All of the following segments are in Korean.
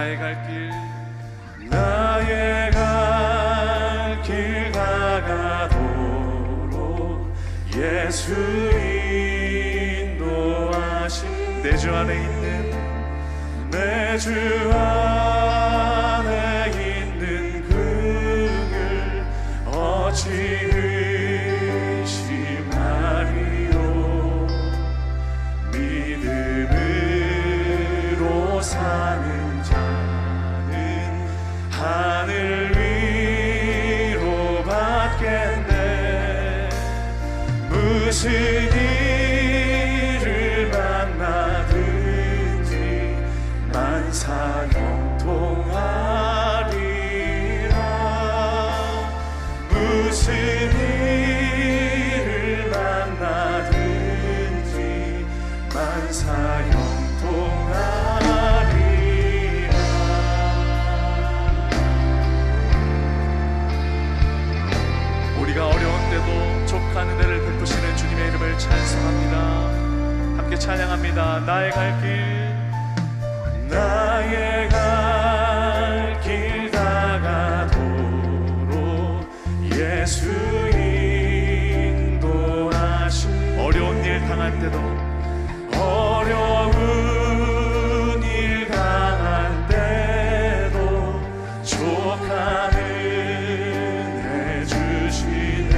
나의 갈 길 다가가도록 예수 인도하신 내 주 안에 있는 그를 어찌 의심하리요. 믿음으로 사는 자는 하늘 위로 받겠네. 무슨 일을 만나든지 만사형통하리라. 무슨 일을 만나든지 만사형통하리라. 우리가 어려운 때도 족한 은혜를 베푸시는 주님의 이름을 찬송합니다. 함께 찬양합니다. 나의 갈 길 다가도록 예수 인도하신. 어려운 일 당할 때도 어려운 일 당할 때도 족한 은혜 주시네.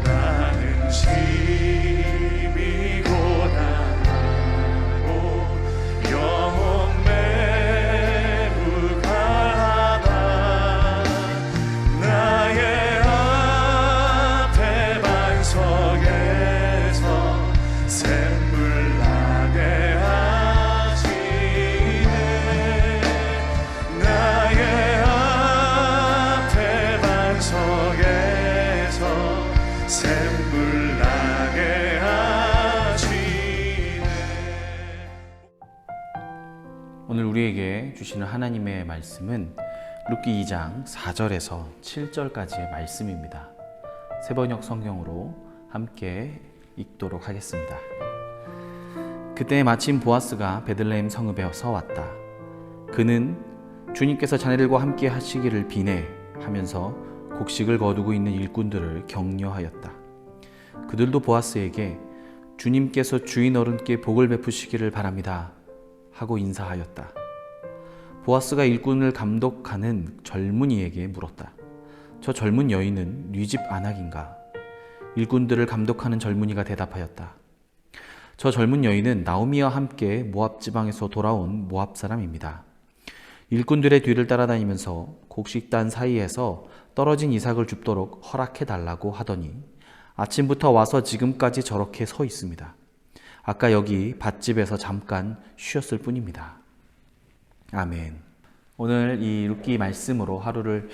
나는 심히 고난하고 영혼 매우 가하나 나의 앞에 반석에서 샘물 나게 하시네. 나의 앞에 반석에서 샘물 나게 하시네. 오늘 우리에게 주시는 하나님의 말씀은 룻기 2장 4절에서 7절까지의 말씀입니다. 세번역 성경으로 함께 읽도록 하겠습니다. 그때 마침 보아스가 베들레헴 성읍에 서왔다. 그는 주님께서 자네들과 함께 하시기를 비네 하면서 곡식을 거두고 있는 일꾼들을 격려하였다. 그들도 보아스에게 주님께서 주인 어른께 복을 베푸시기를 바랍니다 하고 인사하였다. 보아스가 일꾼을 감독하는 젊은이에게 물었다. 저 젊은 여인은 네 집 안악인가? 일꾼들을 감독하는 젊은이가 대답하였다. 저 젊은 여인은 나오미와 함께 모압 지방에서 돌아온 모압 사람입니다. 일꾼들의 뒤를 따라다니면서 곡식단 사이에서 떨어진 이삭을 줍도록 허락해 달라고 하더니 아침부터 와서 지금까지 저렇게 서 있습니다. 아까 여기 밭집에서 잠깐 쉬었을 뿐입니다. 아멘. 오늘 이 룻기 말씀으로 하루를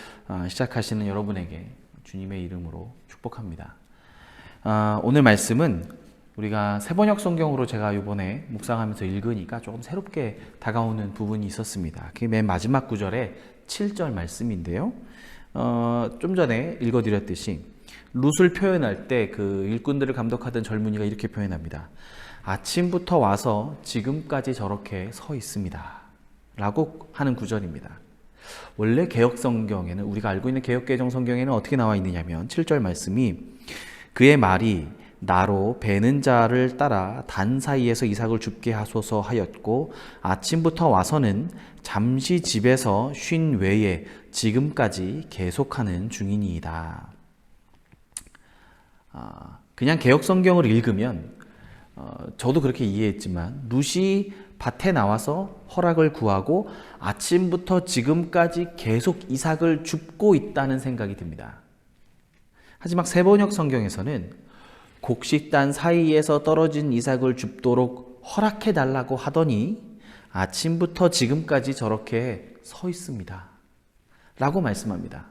시작하시는 여러분에게 주님의 이름으로 축복합니다. 오늘 말씀은 우리가 세번역 성경으로 제가 이번에 묵상하면서 읽으니까 조금 새롭게 다가오는 부분이 있었습니다. 그게 맨 마지막 구절에 7절 말씀인데요. 좀 전에 읽어드렸듯이 룻을 표현할 때 그 일꾼들을 감독하던 젊은이가 이렇게 표현합니다. 아침부터 와서 지금까지 저렇게 서 있습니다 라고 하는 구절입니다. 원래 개혁성경에는, 우리가 알고 있는 개혁개정 성경에는 어떻게 나와 있느냐면 7절 말씀이 그의 말이 나로 베는 자를 따라 단 사이에서 이삭을 줍게 하소서 하였고 아침부터 와서는 잠시 집에서 쉰 외에 지금까지 계속하는 중이니이다. 그냥 개혁성경을 읽으면 저도 그렇게 이해했지만 룻이 밭에 나와서 허락을 구하고 아침부터 지금까지 계속 이삭을 줍고 있다는 생각이 듭니다. 하지만 세번역 성경에서는 곡식단 사이에서 떨어진 이삭을 줍도록 허락해 달라고 하더니 아침부터 지금까지 저렇게 서 있습니다 라고 말씀합니다.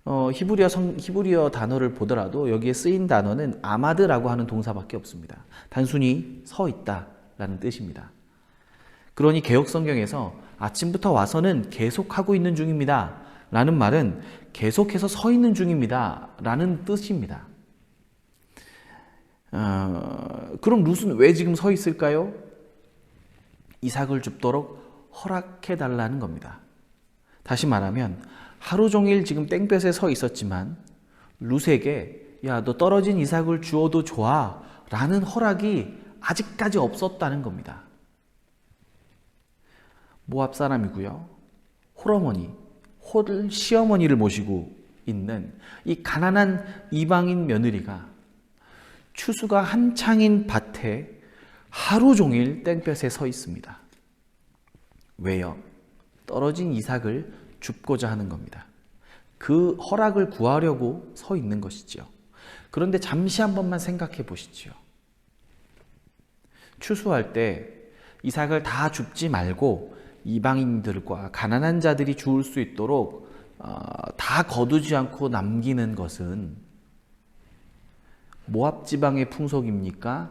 히브리어 단어를 보더라도 여기에 쓰인 단어는 아마드라고 하는 동사밖에 없습니다. 단순히 서 있다 라는 뜻입니다. 그러니 개혁성경에서 아침부터 와서는 계속하고 있는 중입니다 라는 말은 계속해서 서 있는 중입니다 라는 뜻입니다. 그럼 룻은 왜 지금 서 있을까요? 이삭을 줍도록 허락해 달라는 겁니다. 다시 말하면 하루 종일 지금 땡볕에 서 있었지만 룻에게 야, 너 떨어진 이삭을 주어도 좋아 라는 허락이 아직까지 없었다는 겁니다. 모압 사람이고요. 홀 시어머니를 모시고 있는 이 가난한 이방인 며느리가 추수가 한창인 밭에 하루 종일 땡볕에 서 있습니다. 왜요? 떨어진 이삭을 줍고자 하는 겁니다. 그 허락을 구하려고 서 있는 것이지요. 그런데 잠시 한 번만 생각해 보시지요. 추수할 때 이삭을 다 줍지 말고 이방인들과 가난한 자들이 주울 수 있도록 다 거두지 않고 남기는 것은 모압 지방의 풍속입니까?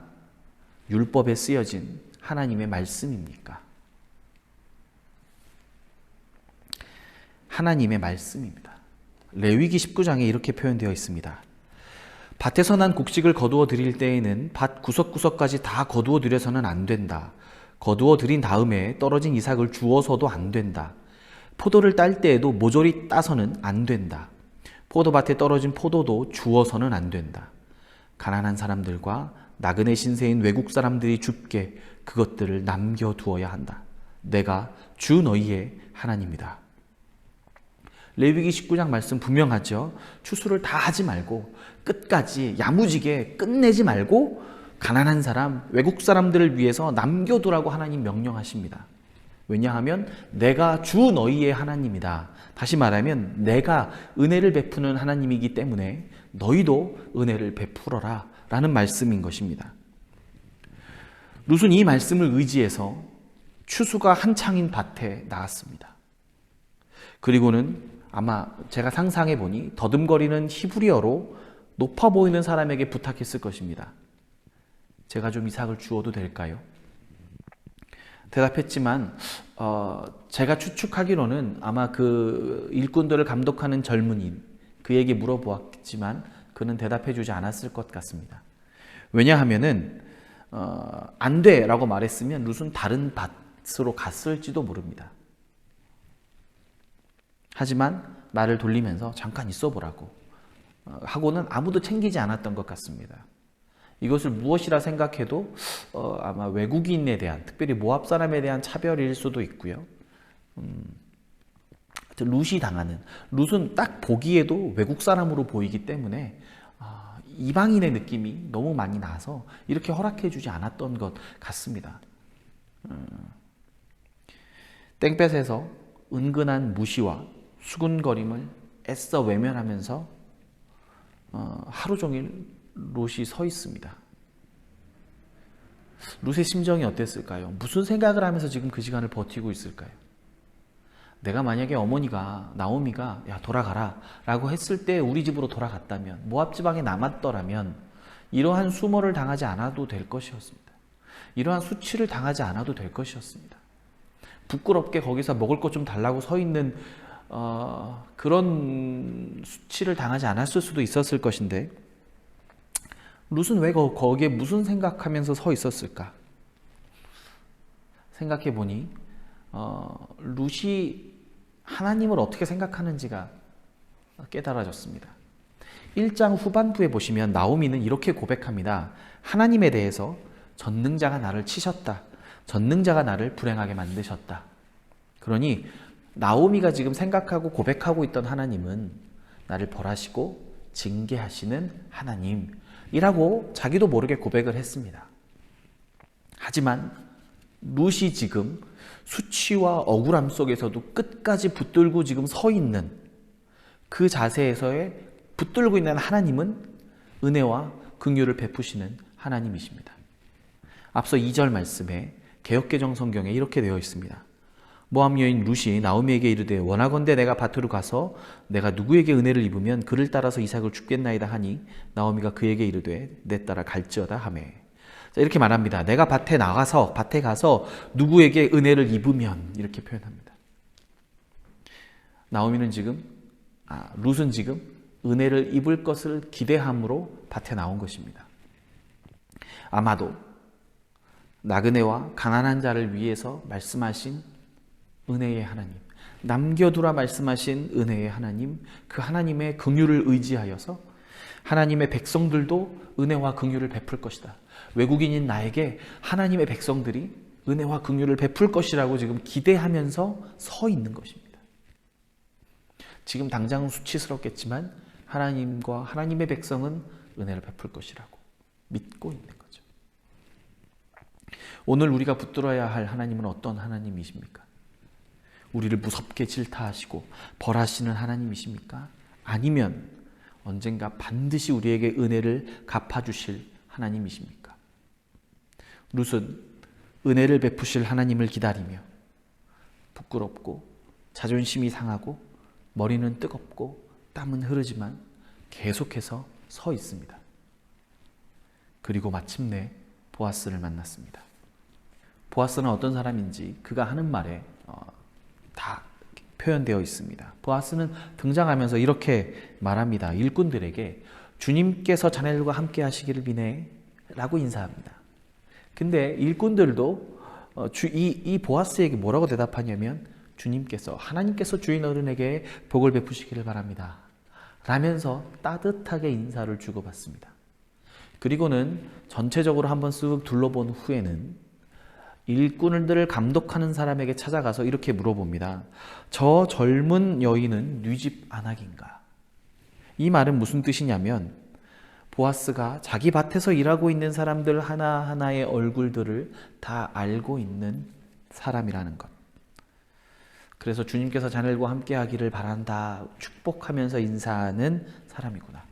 율법에 쓰여진 하나님의 말씀입니까? 하나님의 말씀입니다. 레위기 19장에 이렇게 표현되어 있습니다. 밭에서 난 곡식을 거두어 드릴 때에는 밭 구석구석까지 다 거두어 드려서는 안 된다. 거두어 드린 다음에 떨어진 이삭을 주어서도 안 된다. 포도를 딸 때에도 모조리 따서는 안 된다. 포도밭에 떨어진 포도도 주어서는 안 된다. 가난한 사람들과 나그네 신세인 외국 사람들이 줍게 그것들을 남겨두어야 한다. 내가 주 너희의 하나님이다. 레위기 19장 말씀 분명하죠. 추수를 다 하지 말고 끝까지 야무지게 끝내지 말고 가난한 사람, 외국 사람들을 위해서 남겨두라고 하나님 명령하십니다. 왜냐하면 내가 주 너희의 하나님이다. 다시 말하면 내가 은혜를 베푸는 하나님이기 때문에 너희도 은혜를 베풀어라 라는 말씀인 것입니다. 룻은 이 말씀을 의지해서 추수가 한창인 밭에 나갔습니다. 그리고는 아마 제가 상상해 보니 더듬거리는 히브리어로 높아 보이는 사람에게 부탁했을 것입니다. 제가 좀 이삭을 주어도 될까요? 대답했지만 제가 추측하기로는 아마 그 일꾼들을 감독하는 젊은이 그에게 물어보았지만 그는 대답해 주지 않았을 것 같습니다. 왜냐하면은 안 돼라고 말했으면 룻은 다른 밭으로 갔을지도 모릅니다. 하지만 말을 돌리면서 잠깐 있어 보라고 하고는 아무도 챙기지 않았던 것 같습니다. 이것을 무엇이라 생각해도 아마 외국인에 대한, 특별히 모압 사람에 대한 차별일 수도 있고요. 룻이 당하는, 룻은 딱 보기에도 외국 사람으로 보이기 때문에 이방인의 느낌이 너무 많이 나서 이렇게 허락해 주지 않았던 것 같습니다. 땡볕에서 은근한 무시와 수군거림을 애써 외면하면서 하루 종일 룻이 서 있습니다. 룻의 심정이 어땠을까요? 무슨 생각을 하면서 지금 그 시간을 버티고 있을까요? 내가 만약에 어머니가 나오미가 야 돌아가라 라고 했을 때 우리 집으로 돌아갔다면, 모압 지방에 남았더라면 이러한 수모를 당하지 않아도 될 것이었습니다. 이러한 수치를 당하지 않아도 될 것이었습니다. 부끄럽게 거기서 먹을 것 좀 달라고 서 있는 그런 수치를 당하지 않았을 수도 있었을 것인데 룻은 왜 거기에 무슨 생각하면서 서 있었을까? 생각해 보니 룻이 하나님을 어떻게 생각하는지가 깨달아졌습니다. 1장 후반부에 보시면 나오미는 이렇게 고백합니다. 하나님에 대해서 전능자가 나를 치셨다. 전능자가 나를 불행하게 만드셨다. 그러니 나오미가 지금 생각하고 고백하고 있던 하나님은 나를 벌하시고 징계하시는 하나님이라고 자기도 모르게 고백을 했습니다. 하지만 룻이 지금 수치와 억울함 속에서도 끝까지 붙들고 지금 서 있는 그 자세에서의 붙들고 있는 하나님은 은혜와 긍휼을 베푸시는 하나님이십니다. 앞서 2절 말씀에 개역개정 성경에 이렇게 되어 있습니다. 모압 여인 룻이 나오미에게 이르되 원하건대 내가 밭으로 가서 내가 누구에게 은혜를 입으면 그를 따라서 이삭을 줍겠나이다 하니 나오미가 그에게 이르되 내 따라 갈지어다 하매. 자, 이렇게 말합니다. 내가 밭에 가서 누구에게 은혜를 입으면, 이렇게 표현합니다. 나오미는 지금 룻은 지금 은혜를 입을 것을 기대함으로 밭에 나온 것입니다. 아마도 나그네와 가난한 자를 위해서 말씀하신 은혜의 하나님, 남겨두라 말씀하신 은혜의 하나님, 그 하나님의 긍휼을 의지하여서 하나님의 백성들도 은혜와 긍휼을 베풀 것이다. 외국인인 나에게 하나님의 백성들이 은혜와 긍휼을 베풀 것이라고 지금 기대하면서 서 있는 것입니다. 지금 당장은 수치스럽겠지만 하나님과 하나님의 백성은 은혜를 베풀 것이라고 믿고 있는 거죠. 오늘 우리가 붙들어야 할 하나님은 어떤 하나님이십니까? 우리를 무섭게 질타하시고 벌하시는 하나님이십니까? 아니면 언젠가 반드시 우리에게 은혜를 갚아주실 하나님이십니까? 룻은 은혜를 베푸실 하나님을 기다리며 부끄럽고 자존심이 상하고 머리는 뜨겁고 땀은 흐르지만 계속해서 서 있습니다. 그리고 마침내 보아스를 만났습니다. 보아스는 어떤 사람인지 그가 하는 말에 다 표현되어 있습니다. 보아스는 등장하면서 이렇게 말합니다. 일꾼들에게 주님께서 자네들과 함께 하시기를 비네 라고 인사합니다. 근데 일꾼들도 이 보아스에게 뭐라고 대답하냐면 주님께서, 하나님께서 주인 어른에게 복을 베푸시기를 바랍니다 라면서 따뜻하게 인사를 주고받습니다. 그리고는 전체적으로 한번 쓱 둘러본 후에는 일꾼들을 감독하는 사람에게 찾아가서 이렇게 물어봅니다. 저 젊은 여인은 네 집 안악인가? 이 말은 무슨 뜻이냐면 보아스가 자기 밭에서 일하고 있는 사람들 하나하나의 얼굴들을 다 알고 있는 사람이라는 것. 그래서 주님께서 자네들과 함께 하기를 바란다 축복하면서 인사하는 사람이구나.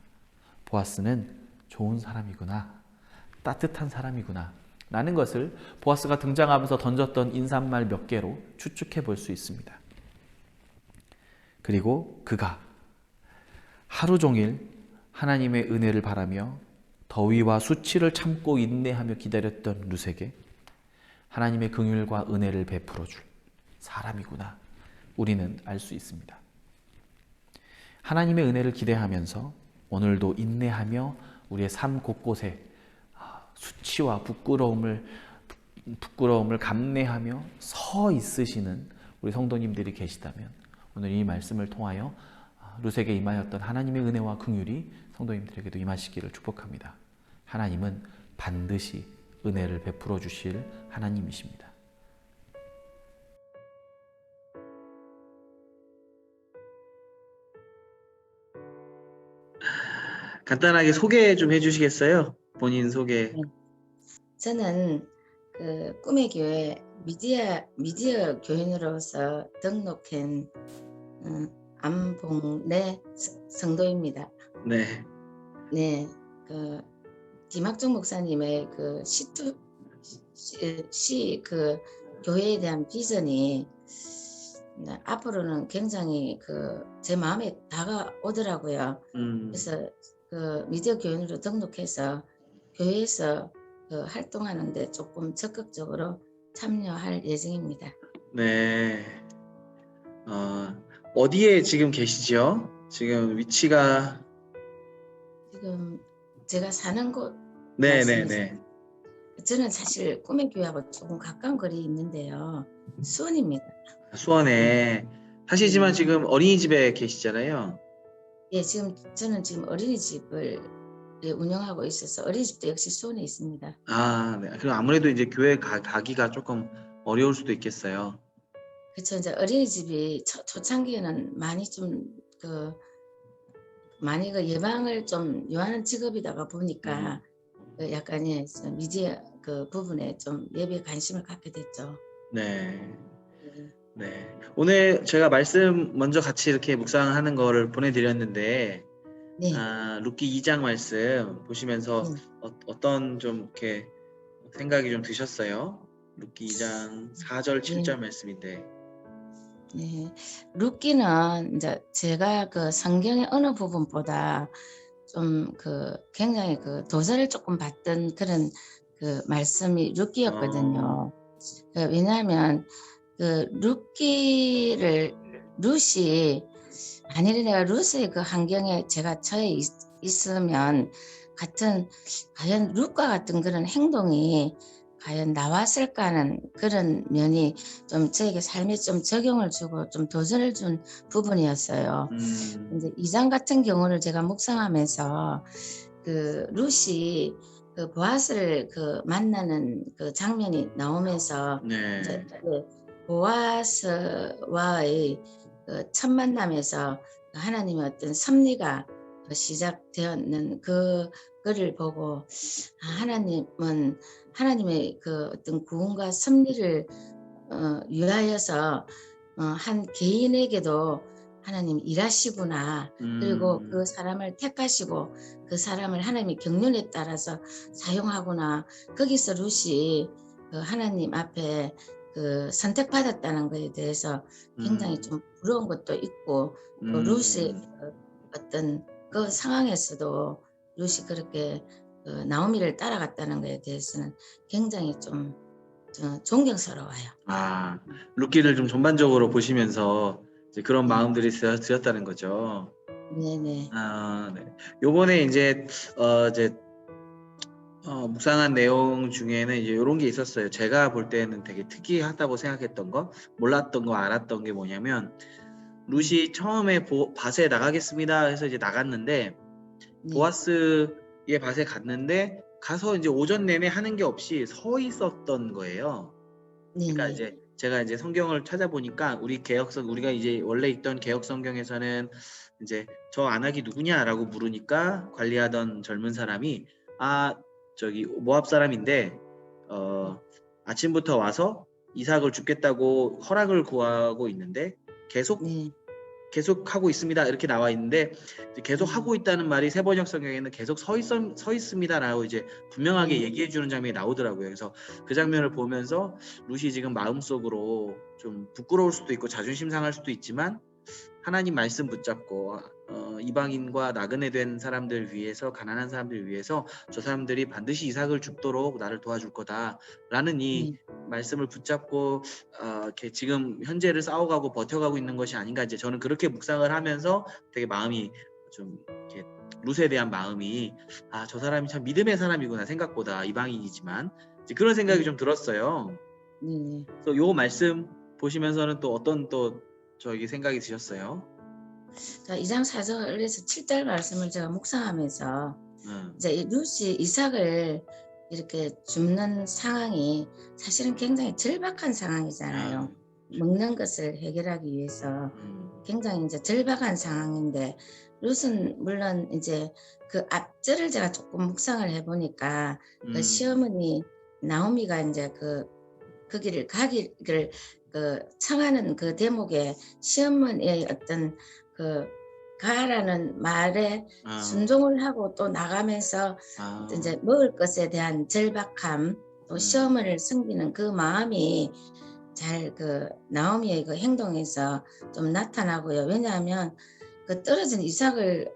보아스는 좋은 사람이구나. 따뜻한 사람이구나 라는 것을 보아스가 등장하면서 던졌던 인사말 몇 개로 추측해 볼 수 있습니다. 그리고 그가 하루 종일 하나님의 은혜를 바라며 더위와 수치를 참고 인내하며 기다렸던 룻에게 하나님의 긍휼과 은혜를 베풀어 줄 사람이구나 우리는 알 수 있습니다. 하나님의 은혜를 기대하면서 오늘도 인내하며 우리의 삶 곳곳에 수치와 부끄러움을 감내하며 서 있으시는 우리 성도님들이 계시다면 오늘 이 말씀을 통하여 룻에게 임하였던 하나님의 은혜와 긍휼이 성도님들에게도 임하시기를 축복합니다. 하나님은 반드시 은혜를 베풀어 주실 하나님이십니다. 간단하게 소개 좀 해주시겠어요? 본인 소개. 저는 그 꿈의 교회 미디어 교인으로서 등록한 안봉래 성도입니다. 네. 네, 그 김학종 목사님의 그 그 교회에 대한 비전이 앞으로는 굉장히 제 마음에 다가오더라고요. 그래서 그 미디어 교인으로 등록해서 교회에서 활동하는데 조금 적극적으로 참여할 예정입니다. 네. 어디에 지금 계시죠? 지금 위치가 지금 제가 사는 곳 네네네. 저는 사실 꿈의 교회하고 조금 가까운 거리에 있는데요. 수원입니다. 수원에 사시지만 지금 어린이집에 계시잖아요. 예, 저는 지금 어린이집을 운영하고 있어서 어린이집도 역시 수원에 있습니다. 아, 네. 그럼 아무래도 이제 교회 가기가 조금 어려울 수도 있겠어요. 그렇죠. 이제 어린이집이 초창기에는 많이 좀 많이 예방을 좀 요하는 직업이다가 보니까 약간의 미디어 부분에 좀 예비에 관심을 갖게 됐죠. 네. 네. 오늘 제가 말씀 먼저 같이 이렇게 묵상하는 거를 보내드렸는데, 네. 룻기 2장 말씀 보시면서 어떤 좀 이렇게 생각이 좀 드셨어요? 룻기 2장 4절 7절 말씀인데. 네. 룻기는 이제 제가 성경의 어느 부분보다 좀 굉장히 도전을 조금 받던 그런 말씀이 룻기였거든요. 왜냐하면 룻이 만일에 내가 룻의 환경에 제가 처해 있으면 과연 룻과 같은 그런 행동이 과연 나왔을까 하는 그런 면이 좀 저에게 삶에 좀 적용을 주고 좀 도전을 준 부분이었어요. 이제 2장 같은 경우를 제가 묵상하면서 그 룻이 그 보아스를 그 만나는 그 장면이 나오면서 이제 네. 그 보아스와의 그 첫 만남에서 하나님의 어떤 섭리가 시작되었는 그거를 보고 하나님은 하나님의 그 어떤 구원과 섭리를 위하여서 한 개인에게도 하나님 일하시구나. 그리고 그 사람을 택하시고 그 사람을 하나님의 경륜에 따라서 사용하구나. 거기서 룻이 그 하나님 앞에 그 선택받았다는 것에 대해서 굉장히 좀 부러운 것도 있고 또 룻의 어떤 그 상황에서도 룻이 그렇게 나오미를 따라갔다는 것에 대해서는 굉장히 좀 존경스러워요. 룻기를 좀 전반적으로 보시면서 이제 그런 네. 마음들이 드셨다는 거죠. 네네. 네. 요번에 이제 이제 묵상한 내용 중에는 이제 요런 게 있었어요. 제가 볼 때는 되게 특이하다고 생각했던 거, 몰랐던 거, 알았던 게 뭐냐면 룻이 처음에 밭에 나가겠습니다 해서 이제 나갔는데 네. 보아스의 밭에 갔는데 가서 이제 오전 내내 하는 게 없이 서 있었던 거예요. 그러니까 네네. 이제 제가 이제 성경을 찾아보니까 우리가 이제 원래 있던 개역 성경에서는 이제 저 안악이 누구냐라고 물으니까 관리하던 젊은 사람이 저기 모압 사람인데 아침부터 와서 이삭을 죽겠다고 허락을 구하고 있는데 계속 네. 하고 있습니다. 이렇게 나와 있는데 이제 계속 음. 하고 있다는 말이 세번역 성경에는 계속 서 있습니다라고 이제 분명하게 네. 얘기해 주는 장면이 나오더라고요. 그래서 그 장면을 보면서 룻이 지금 마음속으로 좀 부끄러울 수도 있고 자존심 상할 수도 있지만 하나님 말씀 붙잡고 이방인과 나그네 된 사람들 위해서, 가난한 사람들 위해서 저 사람들이 반드시 이삭을 죽도록 나를 도와줄 거다라는 이 네. 말씀을 붙잡고 이렇게 지금 현재를 싸워가고 버텨가고 있는 것이 아닌가, 이제 저는 그렇게 묵상을 하면서 되게 마음이 좀 이렇게 룻에 대한 마음이 저 사람이 참 믿음의 사람이구나, 생각보다 이방인이지만 이제 그런 생각이 좀 들었어요. 네네. 그래서 요 말씀 보시면서는 또 어떤 저기 생각이 드셨어요? 자, 2장 4절에서 7절 말씀을 제가 묵상하면서 이제 이 룻이 이삭을 이렇게 줍는 상황이 사실은 굉장히 절박한 상황이잖아요. 먹는 것을 해결하기 위해서 굉장히 이제 절박한 상황인데 룻은 물론 이제 그 앞절을 제가 조금 묵상을 해보니까 그 시어머니 나오미가 이제 거기를 가기를 청하는 그 대목에 시어머니의 어떤 그 가라는 말에 순종을 하고 또 나가면서 이제 먹을 것에 대한 절박함, 또 시어머니를 섬기는 그 마음이 잘 그 나오미의 그 행동에서 좀 나타나고요. 왜냐하면 그 떨어진 이삭을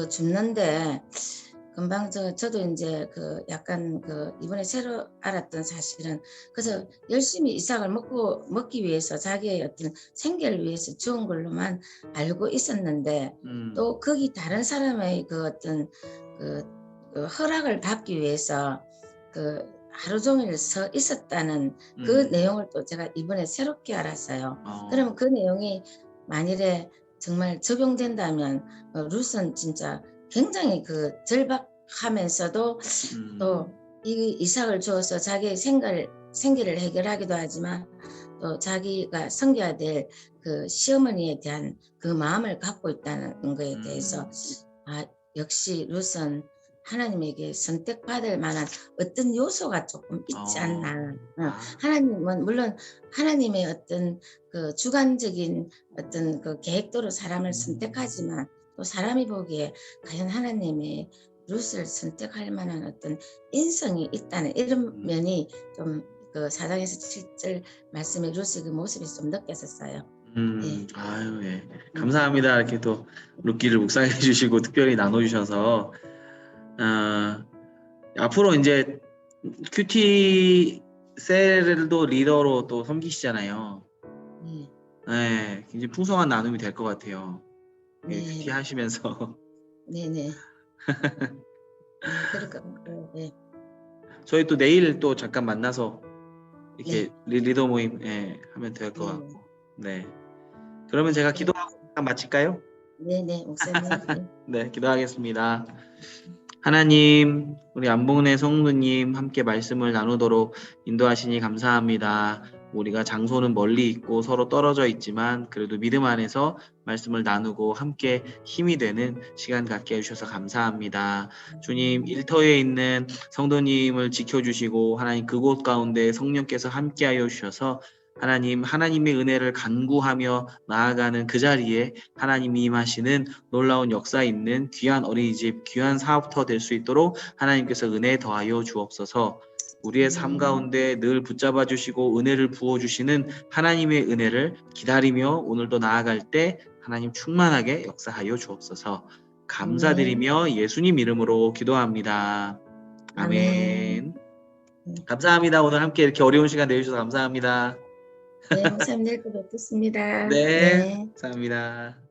줍는데 금방 저도 이제 약간 이번에 새로 알았던 사실은 그래서 열심히 이삭을 먹기 위해서 자기의 어떤 생계를 위해서 주은 걸로만 알고 있었는데 또 거기 다른 사람의 어떤 허락을 받기 위해서 하루 종일 서 있었다는 그 내용을 또 제가 이번에 새롭게 알았어요. 그러면 그 내용이 만일에 정말 적용된다면 룻은 진짜 굉장히 절박하면서도 또 이삭을 주어서 자기의 생계를 해결하기도 하지만 또 자기가 섬겨야 될 시어머니에 대한 그 마음을 갖고 있다는 것에 대해서 역시 룻은 하나님에게 선택받을 만한 어떤 요소가 조금 있지 않나. 하나님은 물론 하나님의 어떤 주관적인 어떤 계획대로 사람을 선택하지만 또 사람이 보기에 과연 하나님의 룻을 선택할 만한 어떤 인성이 있다는 이런 면이 좀 4장에서 7절 말씀의 룻의 그 모습이 좀 느껴졌어요. 네. 예. 감사합니다. 이렇게 또 룻기를 묵상해 주시고 특별히 나눠주셔서 앞으로 이제 큐티 셀도 리더로 또 섬기시잖아요. 네. 네, 굉장히 풍성한 나눔이 될 것 같아요. 네. 큐티 하시면서. 네네. 그럴 것 같고요. 네. 저희 또 내일 또 잠깐 만나서 이렇게 리더 모임 하면 될 것 같고. 네. 그러면 제가 기도하고 잠깐 마칠까요? 네네, 목사님. 네. 네, 기도하겠습니다. 하나님, 우리 안봉래 성도님 함께 말씀을 나누도록 인도하시니 감사합니다. 우리가 장소는 멀리 있고 서로 떨어져 있지만 그래도 믿음 안에서 말씀을 나누고 함께 힘이 되는 시간 갖게 해주셔서 감사합니다. 주님, 일터에 있는 성도님을 지켜주시고 하나님 그곳 가운데 성령께서 함께하여 주셔서 하나님, 하나님의 은혜를 간구하며 나아가는 그 자리에 하나님이 임하시는 놀라운 역사 있는 귀한 어린이집, 귀한 사업터 될 수 있도록 하나님께서 은혜 더하여 주옵소서. 우리의 삶 가운데 늘 붙잡아 주시고 은혜를 부어 주시는 하나님의 은혜를 기다리며 오늘도 나아갈 때 하나님 충만하게 역사하여 주옵소서. 감사드리며 예수님 이름으로 기도합니다. 아멘. 감사합니다. 오늘 함께 이렇게 어려운 시간 내주셔서 감사합니다. 네, 목사님 내일 또 뵙겠습니다. 네, 감사합니다.